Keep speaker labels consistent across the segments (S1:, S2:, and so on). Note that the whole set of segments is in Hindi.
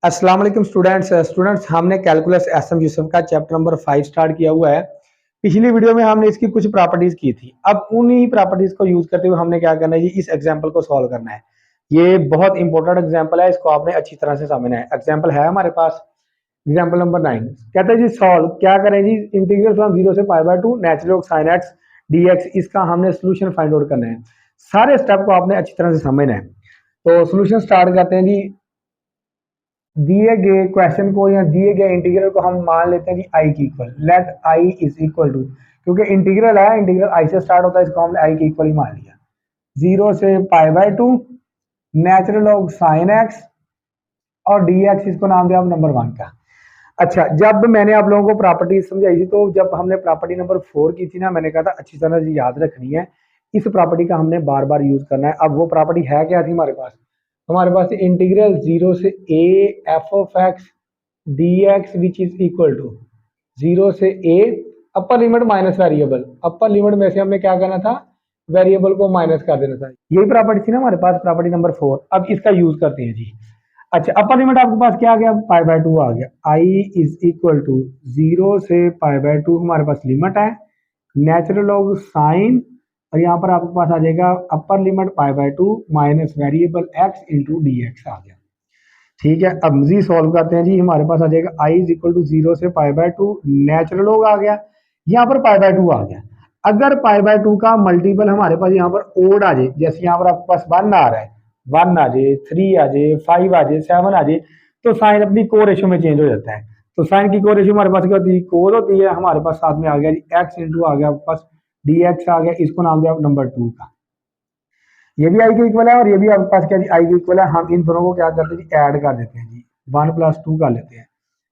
S1: अस्सलाम वालेकुम स्टूडेंट्स हमने कैलकुलस एसएम यूसुफ का चैप्टर नंबर 5 स्टार्ट किया हुआ है। पिछली वीडियो में हमने इसकी कुछ प्रॉपर्टीज की थी। अब उन्हीं प्रॉपर्टीज को यूज करते हुए हमने क्या करना है जी, इस एग्जांपल को सॉल्व करना है। ये बहुत इंपॉर्टेंट एग्जांपल है, इसको आपने अच्छी तरह से समझना है। एग्जांपल है हमारे पास एग्जांपल नंबर 9। कहते हैं जी सॉल्व, क्या करें जी, इंटीग्रल फ्रॉम 0 से pi by 2 natural sine x dx, इसका हमने सोल्यूशन फाइंड आउट करना है। सारे स्टेप को आपने अच्छी तरह से समझना है। तो सोल्यूशन स्टार्ट करते हैं जी। दिए गए क्वेश्चन को या दिए गए इंटीग्रल को हम मान लेते हैं कि आई की equal, let I is equal to, क्योंकि इंटीग्रल है, इंटीग्रल आई से स्टार्ट होता है, इसको हमने आई की इक्वल ही मान लिया। 0 से pi by 2 natural log sine x और डी एक्स, इसको नाम दिया हम नंबर 1 का। अच्छा, जब मैंने आप लोगों को प्रॉपर्टी समझाई थी, तो जब हमने प्रॉपर्टी नंबर 4 की थी ना, मैंने कहा था अच्छी तरह से याद रखनी है, इस प्रॉपर्टी का हमने बार बार यूज करना है। अब वो प्रॉपर्टी है क्या थी हमारे पास? हमारे पास इंटीग्रल 0 से a f of x d x which is equal to 0 से a upper limit minus variable, upper limit में से हमने क्या करना था, वेरिएबल को माइनस कर देना था। यही प्रॉपर्टी थी ना हमारे पास, प्रॉपर्टी नंबर 4। अब इसका यूज करते हैं जी। अच्छा, अपर लिमिट आपके पास क्या आ गया, पाई बाय 2 आ गया। आई इज इक्वल टू 0 से पाई बाय 2 हमारे पास लिमिट है, नेचुरल लॉग साइन, और यहाँ पर आपके पास आ जाएगा upper limit pi by 2 minus variable x into d x आ गया। ठीक है, अब मजीद सॉल्व करते हैं जी। हमारे पास आ जाएगा आई इज इक्वल टू 0 से पाई बाय 2, नेचुरल लॉग आ गया, यहाँ पर पाई बाय 2 आ गया। अगर पाई बाय 2 का मल्टीपल हमारे पास यहाँ पर ओड आ जाए, जैसे यहाँ पर आपके पास 1 आ रहा है, 1 आ जाए, 3 आ जाए, 5 आ जाए, 7 आ जाए, तो साइन अपनी को रेशो में चेंज हो जाता है। तो साइन की को रेशो हमारे पास क्या होती है, कोर होती है। हमारे पास साथ में आ गया जी एक्स इंटू आ गया आपके पास डी एक्स आ गया, इसको नाम दिया नंबर 2 का। ये भी आई के इक्वल है और ये भी आपके पास क्या जी, आई के इक्वल है। हम इन दोनों को क्या करते हैं जी, ऐड कर देते हैं जी, 1 प्लस 2 कर लेते हैं।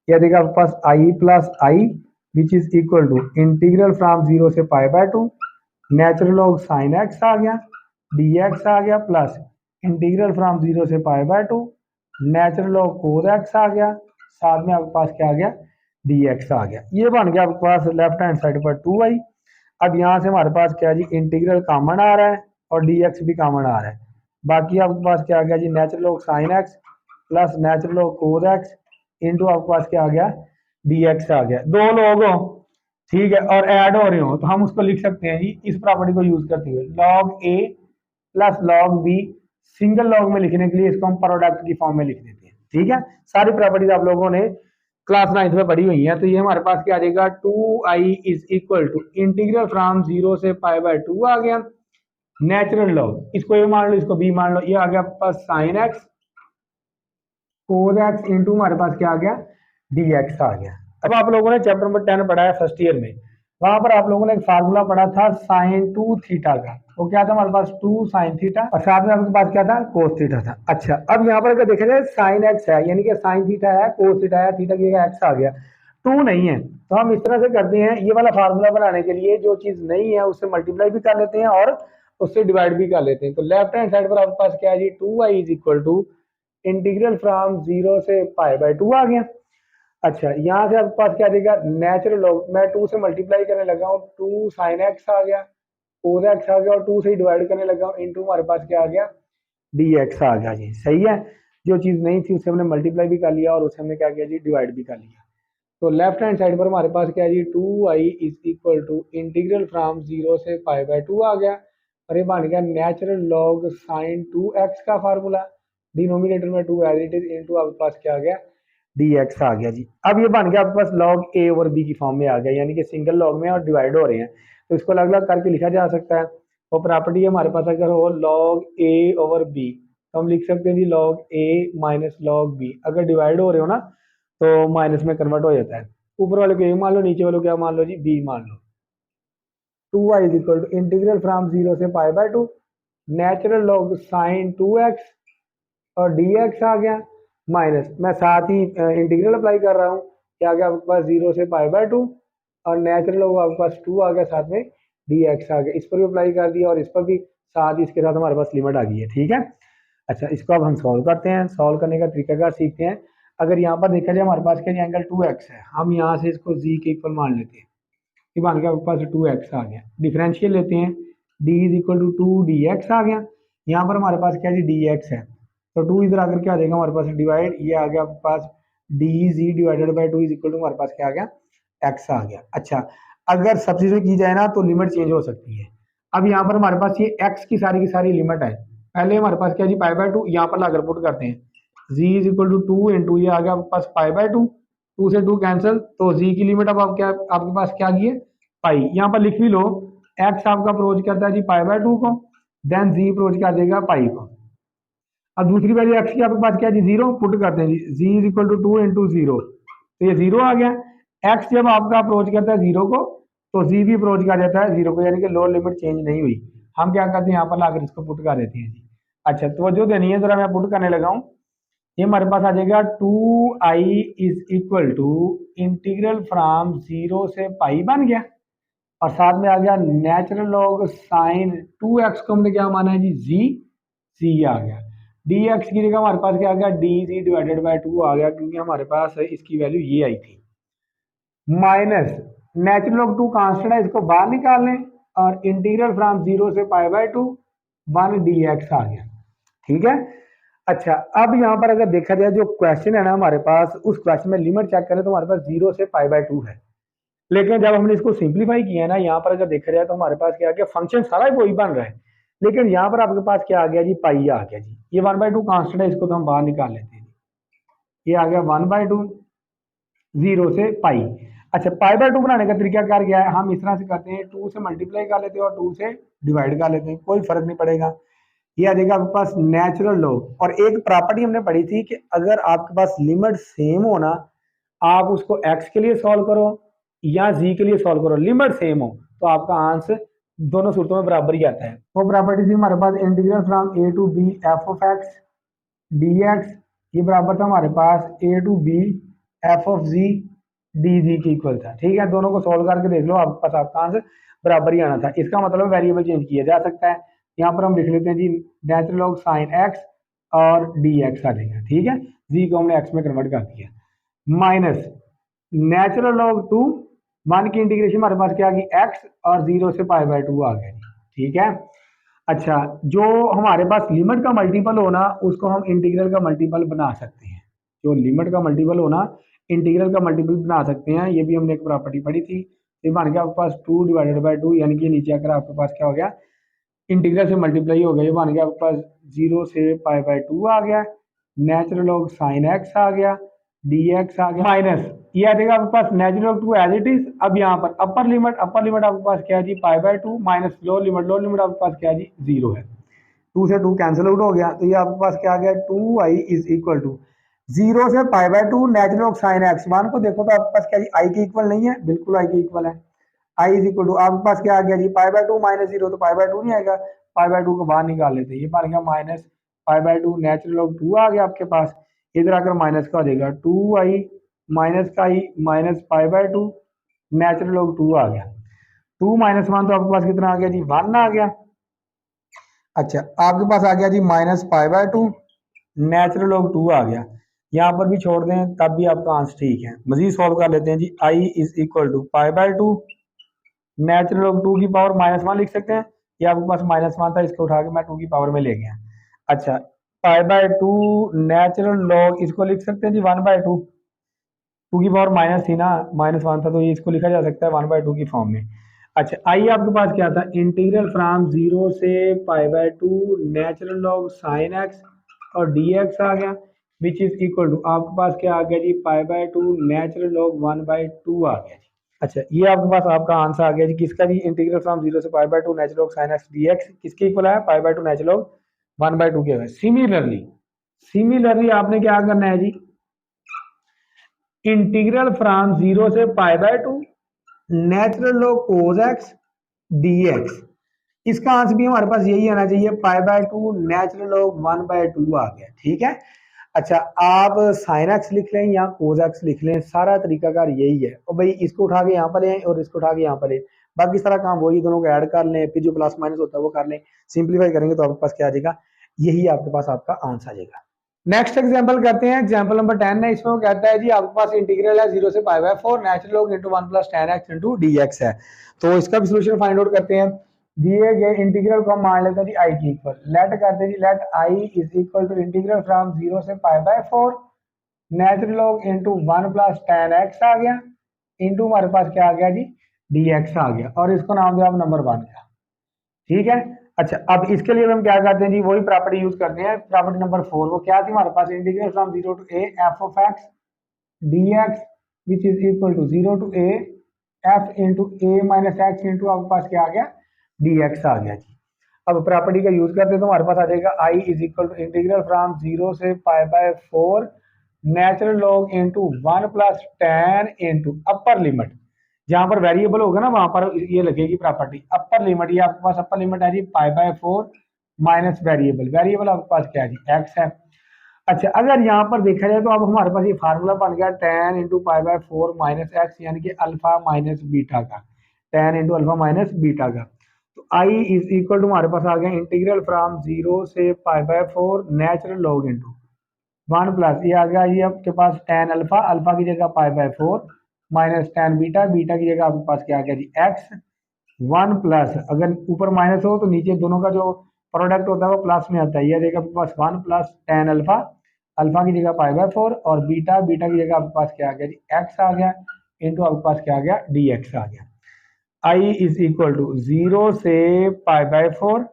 S1: यह देखिए आपके पास I plus I which is equal to integral from 0 से pi by 2 natural log sine x आ गया, डी एक्स आ गया, प्लस इंटीग्रल फ्रॉम 0 से pi by 2 natural log cos x आ गया, साथ में आपके पास क्या आ गया, डी एक्स आ गया। ये बन गया आपके पास लेफ्ट हैंड साइड पर 2i। अब यहाँ से हमारे पास क्या जी, इंटीग्रल कॉमन आ रहा है और डी एक्स भी कॉमन आ रहा है। बाकी आपके पास क्या आ गया जी, natural log sine x plus natural log cos x into आपके पास क्या आ गया, डी एक्स आ गया। दो लोग हो, ठीक है, और ऐड हो रहे हो, तो हम उसको लिख सकते हैं जी इस प्रॉपर्टी को यूज करते हुए, log a plus log b, single log में लिखने के लिए इसको हम प्रोडक्ट की फॉर्म में लिख देते हैं। ठीक है, सारी प्रॉपर्टीज आप लोगों ने क्लास 9 में पढ़ी हुई है। तो ये हमारे पास क्या आ जाएगा, 2i is equal to integral from 0 से पाई बाय 2 आ गया, नेचुरल लॉग, इसको ए मान लो, इसको बी मान लो, ये आ गया आपके पास sine x cos x into हमारे पास क्या आ गया, डी एक्स आ गया। अब आप लोगों ने चैप्टर नंबर 10 पढ़ा है फर्स्ट ईयर में, वहां पर आप लोगों ने एक फार्मूला पढ़ा था साइन 2 थीटा का। वो क्या था हमारे पास, 2 साइन थीटा, और साथ में आपके पास क्या था, कोस थीटा था। अच्छा, अब यहाँ पर अगर देखा जाए साइन एक्स है, यानी कि साइन थीटा है, कोस थीटा है, थीटा की जगह एक्स आ गया, 2 नहीं है, तो हम इस तरह से करते हैं, ये वाला फार्मूला बनाने के लिए जो चीज नहीं है उससे मल्टीप्लाई भी कर लेते हैं और उससे डिवाइड भी कर लेते हैं। तो लेफ्ट हैंड साइड पर आपके पास क्या है जी, 2i is equal to integral from 0 से पाई बाय 2 आ गया। अच्छा, यहाँ से आपके पास क्या देगा, नेचुरल लॉग, मैं 2 से मल्टीप्लाई करने लगा हूँ, 2 साइन एक्स आ गया, कोस एक्स आ गया, और 2 से डिवाइड करने लगा हूँ, इंटू हमारे पास क्या आ गया, डी एक्स आ गया जी। सही है, जो चीज नहीं थी उससे हमने मल्टीप्लाई भी कर लिया और उससे हमने क्या किया जी, डिवाइड भी कर लिया। तो लेफ्ट हैंड साइड पर हमारे पास क्या है जी, 2i is equal to integral from 0 से पाई बाय 2 आ गया, और ये बन गया नेचुरल लॉग साइन 2x का फार्मूला, डिनोमिनेटर में 2 एज इट इज, इंटू आपके पास क्या आ गया, dx आ गया जी। अब ये बन गया आपके पास लॉग a और b की फॉर्म में आ गया, यानी कि सिंगल लॉग में और डिवाइड हो रहे हैं, तो इसको अलग अलग करके लिखा जा सकता है। और प्रॉपर्टी है हमारे पास, अगर हो लॉग a ओवर b, तो हम लिख सकते हैं जी log a minus log b। अगर डिवाइड हो रहे हो ना तो माइनस में कन्वर्ट हो जाता है, ऊपर वाले को a मान लो, नीचे वाले को क्या मान लो जी, b मान लो। 2y is equal to integral from 0 से pi by 2 natural log sine 2x और dx आ गया, माइनस मैं साथ ही इंटीग्रल अप्लाई कर रहा हूँ, क्या आ गया आपके पास 0 से पाई बाय 2 और नेचुरल लॉग आपके पास 2 आ गया, साथ में dx आ गया, इस पर भी अप्लाई कर दिया और इस पर भी, साथ ही इसके साथ हमारे पास लिमिट आ गई है। ठीक है, अच्छा, इसको अब हम सॉल्व करते हैं। सॉल्व करने का तरीकाकार सीखते हैं। अगर यहाँ पर देखा जाए हमारे पास क्या एंगल 2x है, हम यहाँ से इसको z के इक्वल मान लेते हैं, ये मान के आपके पास 2x आ गया, डिफरेंशियल लेते हैं, d is equal to 2 dx आ गया। यहाँ पर हमारे पास क्या जी, dx है, तो 2 इधर आकर क्या आ जाएगा हमारे पास डिवाइड, ये आ गया आपके पास डी जी divided by 2 is equal to हमारे पास क्या आ गया एक्स आ गया। अच्छा, अगर सब्सिट्यूट की जाए ना तो लिमिट चेंज हो सकती है। अब यहाँ पर हमारे पास ये एक्स की सारी लिमिट है। पहले हमारे पास क्या जी पाई बाय 2, यहाँ पर लाकर पुट करते हैं z is equal to 2 into ये आ गया आपके पास पाई बाय 2, 2 से 2 कैंसिल, तो z की लिमिट अब आप क्या आपके पास क्या की है पाई। यहाँ पर लिख भी लो x आपका अप्रोच करता है जी पाई बाय 2 को, देन z अप्रोच कर देगा पाई को। अब दूसरी वैल्यू x की आपके पास क्या है जी जीरो, पुट करते हैं जी z is equal to 2 into zero, तो ये जीरो आ गया। x जब आपका अप्रोच करता है जीरो को तो z भी अप्रोच कर जाता है जीरो को, यानी कि लोअर लिमिट चेंज नहीं हुई। हम क्या करते हैं यहाँ पर लाकर इसको पुट कर देते हैं जी। अच्छा, तो जो देनी है जरा मैं पुट करने लगा हूँ, ये हमारे पास आ जाएगा 2i is equal to integral from zero से पाई बन गया, और साथ में आ गया नेचुरल लॉग साइन 2x को हमने क्या माना है जी z आ गया। dx की जगह हमारे पास क्या आ गया dz डिवाइडेड बाय 2 आ गया, क्योंकि हमारे पास इसकी वैल्यू ये आई थी। माइनस नेचुरल लॉग 2 कांस्टेंट है, इसको बाहर निकाल लें, और इंटीग्रल फ्रॉम जीरो से पाई बाय 2 1 dx आ गया। ठीक है। अच्छा, अब यहाँ पर अगर देखा जाए जो क्वेश्चन है ना हमारे पास, उस क्वेश्चन में लिमिट चेक करें तो हमारे पास जीरो से पाई बाय 2 है, लेकिन जब हमने इसको सिंप्लीफाई किया है ना, यहाँ पर अगर देखा जाए तो हमारे पास क्या आ गया फंक्शन सारा वही बन रहा है, लेकिन यहाँ पर आपके पास क्या आ गया जी पाई आ गया जी। ये 1/2 कांस्टेंट है, इसको तो हम बाहर निकाल लेते हैं, ये आ गया 1/2 जीरो से पाई। अच्छा, पाई बाय 2 बनाने का तरीका क्या है, हम इस तरह से करते हैं 2 से मल्टीप्लाई कर लेते हैं और 2 से डिवाइड कर लेते हैं, कोई फर्क नहीं पड़ेगा। ये आ जाएगा आपके पास नेचुरल लॉग। और एक प्रॉपर्टी हमने पढ़ी थी कि अगर आपके पास लिमिट सेम हो ना, आप उसको x के लिए सॉल्व करो या z के लिए सॉल्व करो, लिमिट सेम हो तो आपका आंसर दोनों सूरतों में बराबर ही आता है। वो प्रॉपर्टी थी हमारे पास integral from a to b f of x dx, ये बराबर था हमारे पास a to b f of z dz के इक्वल था। ठीक है, दोनों को सॉल्व करके देख लो, आपके पास आपका आंसर बराबर ही आना था। इसका मतलब वेरिएबल चेंज किया जा सकता है। यहाँ पर हम लिख लेते हैं जी नेचुरल लॉग साइन x और dx आ जाएगा। ठीक है, z को हमने x में कन्वर्ट कर दिया, माइनस नेचुरल लॉग 2 1 की इंटीग्रेशन हमारे पास क्या आ गई x और 0 से पाई बाय 2 आ गया। ठीक है। अच्छा, जो हमारे पास लिमिट का मल्टीपल होना उसको हम इंटीग्रल का मल्टीपल बना सकते हैं, जो लिमिट का मल्टीपल होना इंटीग्रल का मल्टीपल बना सकते हैं, ये भी हमने एक प्रॉपर्टी पढ़ी थी। ये बन गया आपके पास 2 डिवाइडेड बाय 2, यानी कि नीचे आकर आपके पास क्या हो गया इंटीग्रल से मल्टीप्लाई हो गया, ये बन गया आपके पास 0 से पाई बाय 2 आ गया, नेचुरल लॉग साइन x आ गया, dx आ गया, माइनस ये आ जाएगा आपके पास natural log 2 as it is. अब यहाँ पर अपर लिमिट आपके पास क्या है जी pi by 2, minus lower limit आपके पास क्या है जी 0 है, 2 से 2 कैंसिल आउट हो गया, तो ये आपके पास क्या आ गया 2i इज इक्वल टू 0 से pi by 2 natural log sine x। मान को देखो तो आपके पास क्या जी आई के इक्वल नहीं है, बिल्कुल आई के इक्वल है। i इज इक्वल टू आपके पास क्या आ गया जी पाई बाय 2 माइनस 0, तो पाई बाय 2 नहीं आएगा, पाई बाय 2 को बाहर निकाल लेते हैं, ये बन गया minus pi by 2, natural log 2 आ गया आपके पास, इधर आकर माइनस का हो जाएगा 2i माइनस का i minus pi by 2 natural log 2 आ गया, 2 माइनस 1 तो आपके पास कितना आ गया जी 1 आ गया। अच्छा, आपके पास आ गया जी minus pi by 2 natural log 2 आ गया, यहाँ पर भी छोड़ दें तब भी आपका आंसर ठीक है। मजीद सॉल्व कर लेते हैं जी, i is equal to pi by 2 natural log 2 की पावर -1 लिख सकते हैं, ये आपके पास -1 था, इसको उठा के मैं 2 की पावर में ले गया। अच्छा, पाई बाय 2 नेचुरल लॉग इसको लिख सकते हैं जी 1/2, 2 की पावर माइनस थी ना, -1 था, तो ये इसको लिखा जा सकता है 1/2 की फॉर्म में। अच्छा, आइए आपके पास क्या था इंटीग्रल फ्रॉम 0 से pi by 2 natural log sine x और dx आ गया, विच इज इक्वल टू आपके पास क्या आ गया जी पाई बाय 2 नेचुरल लॉग 1/2 आ गया जी। अच्छा, ये आपके पास आपका आंसर आ गया जी, किसका जी इंटीग्रल फ्रॉम 0 से pi by 2 natural log sine x dx किसके इक्वल है पाई बाय 2 नेचुरल लॉग 1/2 के। सिमिलरली आपने क्या करना है जी इंटीग्रल फ्रॉम 0 से pi by 2 natural log cos x dx, इसका आंसर भी हमारे पास यही आना चाहिए पाई बाय 2 नेचुरल लॉग 1/2 आ गया। ठीक है। अच्छा, आप साइन x लिख लें या कोस x लिख लें, सारा तरीकाकार यही है। और भाई इसको उठा के यहाँ पर लें और इसको उठा के यहाँ पर लें, बाकी सारा काम वही, दोनों को ऐड कर लें, फिर जो प्लस माइनस होता है वो कर लें, सिंप्लीफाई करेंगे तो आपके पास क्या आ जाएगा, यही आपके पास आपका आंसर आ जाएगा। नेक्स्ट एग्जांपल करते हैं, एग्जांपल नंबर 10 है, इसमें वो कहता है जी आपके पास इंटीग्रल है 0 से pi by 4 natural log into 1 plus tan x into dx है। तो इसका भी सॉल्यूशन फाइंड आउट करते हैं। दिए गए इंटीग्रल को हम मान लेते हैं जी आई की इक्वल, लेट करते हैं जी, let I is equal to integral from 0 से pi by 4 natural log into 1 plus tan x आ गया, इंटू हमारे पास क्या आ गया जी, डी एक्स आ गया, और इसको नाम दिया नंबर 1 का। ठीक है। अच्छा, अब इसके लिए हम क्या करते हैं जी, वही प्रॉपर्टी यूज करते हैं, प्रॉपर्टी नंबर 4, वो क्या थी हमारे पास, integral from 0 to a f of x dx which is equal to 0 to a f into a minus x into आपके पास क्या आ गया, dx आ गया जी। अब प्रॉपर्टी का यूज करते हैं तो हमारे पास आ जाएगा i is equal to integral from 0 से pi by 4 natural log into 1 plus ten into upper limit, जहां पर वेरिएबल होगा ना वहां पर ये लगेगी प्रॉपर्टी अपर लिमिट, ये आपके पास अपर लिमिट है जी pi by 4 minus variable, variable आपके पास क्या है जी, एक्स है। अच्छा, अगर यहाँ पर देखा जाए तो अब हमारे पास ये फार्मूला बन गया ten into pi by 4 minus x, यानी कि अल्फा माइनस बीटा का, ten into alpha minus beta का। तो आई इज इक्वल टू हमारे पास आ गया इंटीग्रल फ्रॉम 0 से pi by 4 natural log into 1 plus ये आ गया ये आपके पास टेन अल्फा, अल्फा की जगह पाई by 4 minus tan beta, beta की जगह आपके पास क्या आ गया जी एक्स, 1 प्लस, अगर ऊपर माइनस हो तो नीचे दोनों का जो प्रोडक्ट होता है वो प्लस में आता है, ये देखा आपके पास 1 प्लस टेन अल्फा, अल्फा की जगह पाई बाय 4 और बीटा, बीटा की जगह आपके पास क्या आ गया जी एक्स आ गया, इंटू आपके पास क्या आ गया डी एक्स आ गया। आई इज इक्वल टू 0 से pi by 4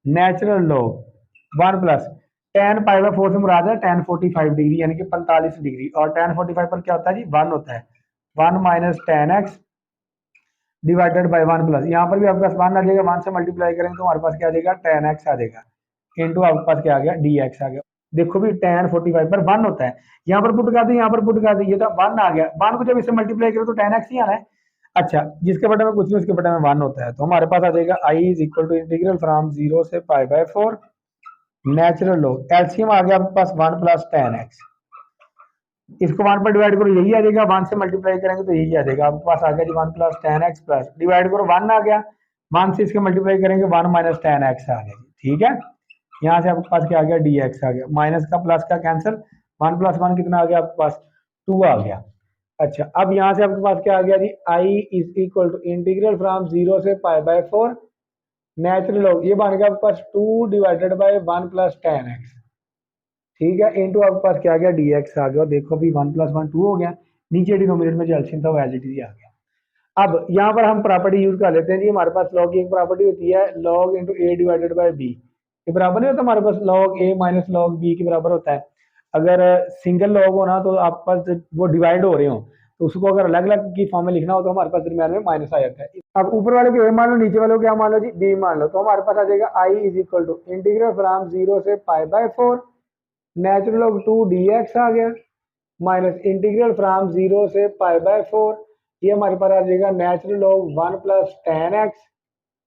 S1: natural log 1 plus ten pi by 4 से मुराद है टेन 45 डिग्री यानी कि 45 डिग्री, और टेन 45 पर क्या होता है जी 1 होता है, 1 minus ten x divided by 1 plus, यहाँ पर भी आपके पास 1 आ जाएगा, 1 से मल्टीप्लाई करेंगे तो हमारे पास क्या आ जाएगा टेन एक्स आ जाएगा, इंटू आपके पास क्या आ गया डी एक्स आ गया। देखो भी टेन 45 पर 1 होता है, यहाँ पर पुट कर दी, यहाँ पर पुट कर दी, ये तो 1 आ गया, 1 को जब इससे मल्टीप्लाई करो तो टेन एक्स ही आना है। अच्छा, जिसके बटे में कुछ नहीं उसके बटे में 1 होता है, तो हमारे पास आ जाएगा I is equal to integral from 0 से pi by 4 natural log, LCM आ गया आपके पास 1 प्लस टेन एक्स, इसको 1 पर डिवाइड करो यही आ जाएगा, 1 से मल्टीप्लाई करेंगे तो यही आ जाएगा, आपके पास आ गया जी 1 plus tan x plus divide करो 1 आ गया, 1 से इसके मल्टीप्लाई करेंगे 1 माइनस टेन एक्स आ गया, ठीक है। यहाँ से आपके पास क्या आ गया डी एक्स आ गया, माइनस का प्लस का कैंसिल, 1 प्लस 1 कितना आ गया आपके पास 2 आ गया। अच्छा, अब यहाँ से आपके पास क्या आ गया जी I is equal to integral from 0 से पाई बाय 4 नेचुरल लॉग, ये बन गया आपके पास 2 divided by 1 plus tan x, ठीक है, इंटू आपके पास क्या आ गया डी एक्स आ गया, देखो भी 1 प्लस 1 2 हो गया, नीचे डिनोमिनेटर में जो एलसीएम था वो एज इट इज आ गया। अब यहाँ पर हम प्रॉपर्टी यूज कर लेते हैं जी, हमारे पास लॉग की एक प्रॉपर्टी होती है log into A divided by B, ये बराबर नहीं होता, हमारे पास log A minus log B के बराबर होता है। अगर सिंगल लॉग हो ना तो आपके पास वो डिवाइड हो रहे हो तो उसको अगर अलग अलग की फॉर्म में लिखना हो तो हमारे पास दरमियान में माइनस आ जाता है। अब ऊपर वाले को ए मान लो, नीचे वाले को क्या मान लो जी बी मान लो, तो हमारे पास आ जाएगा I is equal to integral from 0 से pi by 4 natural log 2 d x आ गया माइनस इंटीग्रल फ्रॉम 0 से पाई बाय 4, ये हमारे पास आ जाएगा natural log 1 plus tan x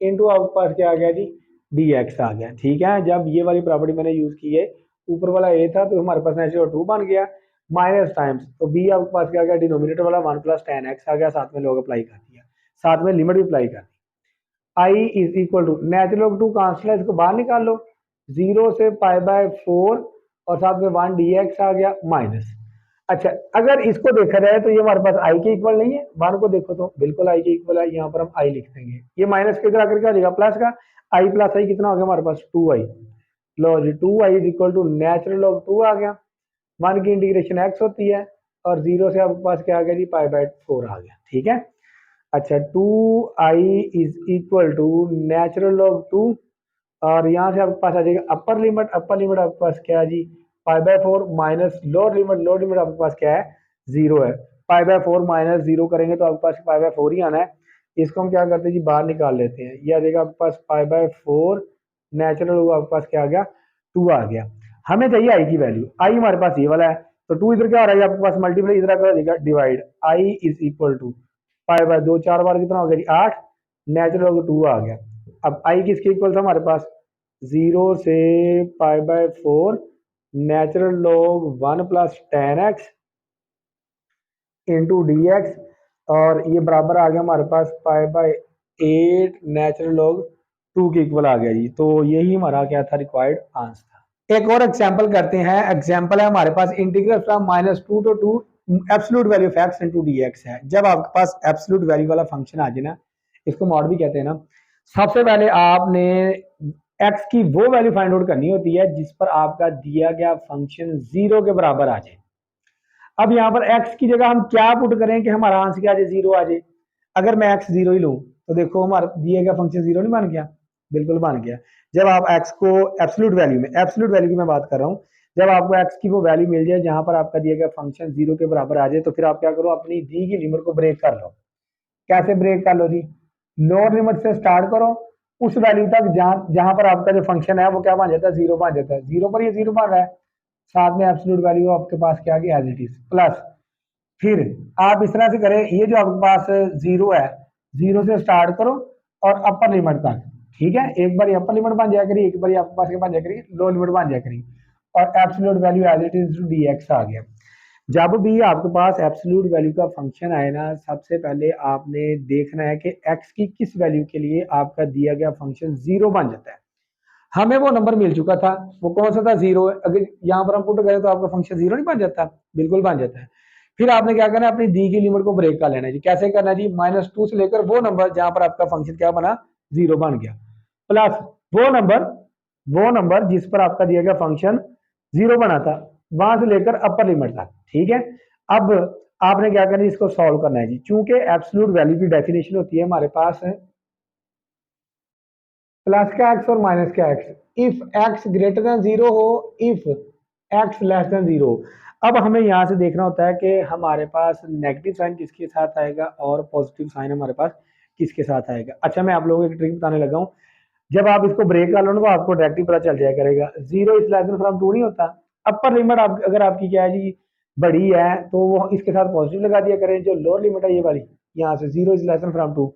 S1: into आपके पास क्या आ गया जी डी एक्स आ गया, ठीक है। जब ये वाली प्रॉपर्टी मैंने यूज की है, ऊपर वाला ए था तो हमारे पास नेचुरल 2 बन गया माइनस टाइम्स, तो बी आपके पास क्या आ गया डिनोमिनेटर वाला 1 प्लस टेन एक्स आ गया, साथ में लॉग अप्लाई कर दिया, साथ में लिमिट भी अप्लाई कर दी। I is equal to natural log 2 constant है, इसको बाहर निकाल लो, 0 से पाई बाय 4 और साथ में 1 डी एक्स आ गया माइनस। अच्छा, अगर इसको देखा जाए तो ये हमारे पास आई के इक्वल नहीं है, 1 को देखो तो बिल्कुल आई के इक्वल है, यहाँ पर हम आई लिख देंगे, ये माइनस के इधर आकर क्या देगा प्लस का, आई प्लस आई कितना हो गया हमारे पास 2i, लो जी 2i is equal to natural log 2 आ गया, 1 की इंटीग्रेशन x होती है और 0 से आपके पास क्या आ गया जी पाई बाय 4 आ गया, ठीक है। अच्छा, 2i is equal to natural log 2 और यहाँ से आपके पास आ जाएगा अपर लिमिट, अपर लिमिट आपके पास क्या है जी pi by 4 minus lower limit आपके पास क्या है 0 है, पाई बाय 4 माइनस 0 करेंगे तो आपके पास पाई बाय 4 ही आना है, इसको हम क्या करते हैं जी बाहर निकाल लेते हैं, ये आ जाएगा आपके पास पाई बाय 4 नेचुरल आपके पास क्या आ गया 2 आ गया। हमें चाहिए आई की वैल्यू, आई हमारे पास ये वाला है, तो 2 इधर क्या हो रहा है आपके पास मल्टीप्लाई इधर क्या हो जाएगा divide, I is equal to pi by 2 4 बार कितना हो गया जी 8, नेचुरल 2 आ गया। अब आई किसके इक्वल था हमारे पास 0 से pi by 4 natural log 1 plus tan x into d x, और ये बराबर आ गया हमारे पास पाई बाय 8 नेचुरल लॉग 2 के इक्वल आ गया जी, तो यही हमारा क्या था रिक्वायर्ड आंसर। एक और एग्जांपल करते हैं, एग्जांपल है हमारे पास integral from -2 to 2 absolute value of x into dx है। जब आपके पास एब्सोल्यूट वैल्यू वाला फंक्शन आ जाए ना, इसको मॉड भी कहते हैं ना, सबसे पहले आपने एक्स की वो वैल्यू फाइंड आउट करनी होती है जिस पर आपका दिया गया फंक्शन 0 के बराबर आ जाए। अब यहाँ पर x की जगह हम क्या पुट करें कि हमारा आंसर क्या आ जाए, 0 आ जाए। अगर मैं x 0 ही लूं तो देखो हमारा दिया गया फंक्शन 0 नहीं बन गया, बिल्कुल बन गया। जब आप x को एब्सोल्यूट वैल्यू की मैं बात कर रहा हूँ, जब आपको x की वो वैल्यू मिल जाए जहां पर आपका दिया गया फंक्शन 0 के बराबर आ जाए, तो फिर आप क्या करो, अपनी दी की लिमिट को ब्रेक कर लो। कैसे ब्रेक कर लो जी, लोअर लिमिट से स्टार्ट करो उस वैल्यू तक जहां जहां पर आपका जो फंक्शन है वो क्या बन जाता है, 0 बन जाता है। 0 पर ये 0 बन रहा है, साथ में एब्सोल्यूट वैल्यू आपके पास क्या आ गई, एज इट इज प्लस। फिर आप इस तरह से करें, ये जो आपके पास 0 है, 0 से स्टार्ट करो और अपर लिमिट तक, ठीक है। एक बार अपर लिमिट बन जाया करी, एक बार आपके पास क्या बन जाया करी, लो लिमिट बन जाया करी, और absolute value as it is d x आ गया। जब भी आपके पास एब्सोल्यूट वैल्यू का फंक्शन आए ना, सबसे पहले आपने देखना है कि एक्स की किस वैल्यू के लिए आपका दिया गया फंक्शन 0 बन जाता है। हमें वो नंबर मिल चुका था, वो कौन सा था, 0। अगर यहाँ पर हम पुट करें तो आपका फंक्शन 0 नहीं बन जाता, बिल्कुल बन जाता है। फिर आपने क्या करना है, अपनी दी की लिमिट को ब्रेक कर लेना है जी। कैसे करना है जी, -2 से लेकर वो नंबर जहां पर आपका फंक्शन क्या बना, 0 बन गया, प्लस वो नंबर जिस पर आपका दिया गया फंक्शन 0 बना था, वहां से लेकर अपर लिमिट तक, ठीक है। अब आपने क्या करना है, इसको सॉल्व करना है जी। चूंकि एब्सोल्यूट वैल्यू की डेफिनेशन होती है हमारे पास है प्लस का एक्स और माइनस का x, if x greater than 0 हो, इफ एक्स लेस देन 0। अब हमें यहाँ से देखना होता है कि हमारे पास नेगेटिव साइन किसके साथ आएगा और पॉजिटिव साइन हमारे पास किसके साथ आएगा। अच्छा, मैं आप लोगों को एक ट्रिक बताने लगा हूँ। जब आप इसको ब्रेक कर लो ना, तो आपको डायरेक्टली पता चल जाया करेगा, 0 इज लेस देन फ्रॉम 2 नहीं होता। अपर लिमिट आप अगर आपकी क्या है जी, बड़ी है, तो वो इसके साथ पॉजिटिव लगा दिया करें। जो लोअर लिमिट है ये वाली, यहाँ से 0 इज लेस देन फ्रॉम 2,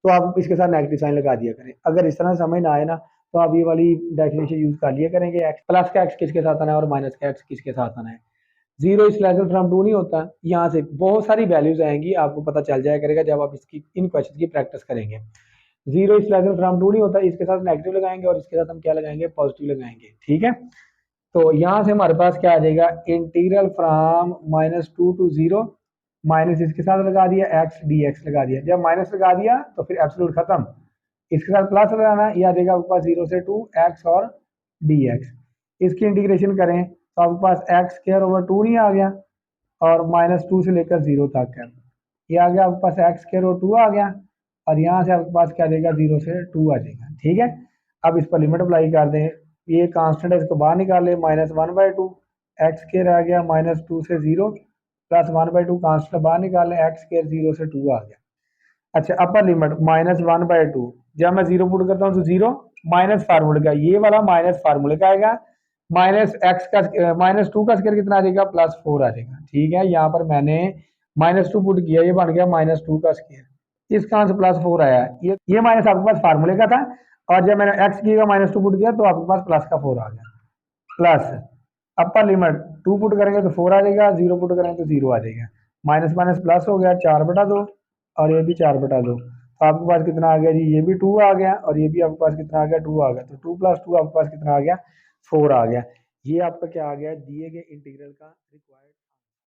S1: तो आप इसके साथ नेगेटिव साइन लगा दिया करें। अगर इस तरह समझ ना आए ना, तो आप ये वाली डेफिनेशन यूज कर लिया करेंगे, एक्स प्लस का एक्स किसके साथ आना है और माइनस का एक्स किसके साथ आना है। 0 इज लेस देन फ्रॉम 2 नहीं होता, यहाँ से बहुत सारी वैल्यूज आएंगी, आपको पता चल जाया करेगा जब आप इसकी इन क्वेश्चन की प्रैक्टिस करेंगे। 0 इज लेस देन फ्रॉम 2 नहीं होता, इसके साथ नेगेटिव लगाएंगे और इसके साथ हम क्या लगाएंगे, पॉजिटिव लगाएंगे, ठीक है। तो यहाँ से हमारे पास क्या आ जाएगा, इंटीग्रल फ्रॉम -2 to 0, माइनस इसके साथ लगा दिया, एक्स डी एक्स लगा दिया। जब माइनस लगा दिया तो फिर एब्सोल्यूट खत्म, इसके साथ प्लस लगाना, यह आ जाएगा आपके पास 0 से 2 एक्स और डी एक्स। इसकी इंटीग्रेशन करें तो आपके पास एक्स स्क्वायर ओवर 2 नहीं आ गया, और -2 से लेकर 0 तक है, ये आ गया आपके पास एक्स स्क्वायर और 2 आ गया, और यहाँ से आपके पास क्या आ जाएगा, 0 से 2 आ जाएगा, ठीक है। अब इस पर लिमिट अप्लाई कर दें, ये कांस्टेंट है, इसको बाहर निकाल ले, -1/2 एक्स स्क्वायर आ गया, -2 से 0 प्लस 1/2 कांस्टेंट बाहर निकाल ले, एक्स स्क्वायर 0 से 2 आ गया। अच्छा, अपर लिमिट -1/2, जब मैं 0 पुट करता हूँ तो 0 माइनस फार्मूले का, ये वाला माइनस फार्मूले का आएगा, माइनस एक्स का -2 का स्क्वायर कितना आ जाएगा, +4 आ जाएगा, ठीक है। यहाँ पर मैंने -2 पुट किया, ये बन गया -2 का स्क्वायर, इसका आंसर +4 आया। ये माइनस आपके पास फार्मूले का था, और जब मैंने एक्स की जगह -2 पुट किया तो आपके पास प्लस का 4 आ गया, प्लस अपर लिमिट 2 पुट करेंगे तो 4 आ जाएगा, 0 पुट करेंगे तो 0 आ जाएगा, माइनस माइनस प्लस हो गया, 4/2, और ये भी 4/2। तो आपके पास कितना आ गया जी, ये भी 2 आ गया, और ये भी आपके पास कितना आ गया, 2 आ गया। तो 2 + 2 आपके पास कितना आ गया, 4 आ गया। ये आपका क्या आ गया, दिए गए इंटीग्रल का रिक्वायर्ड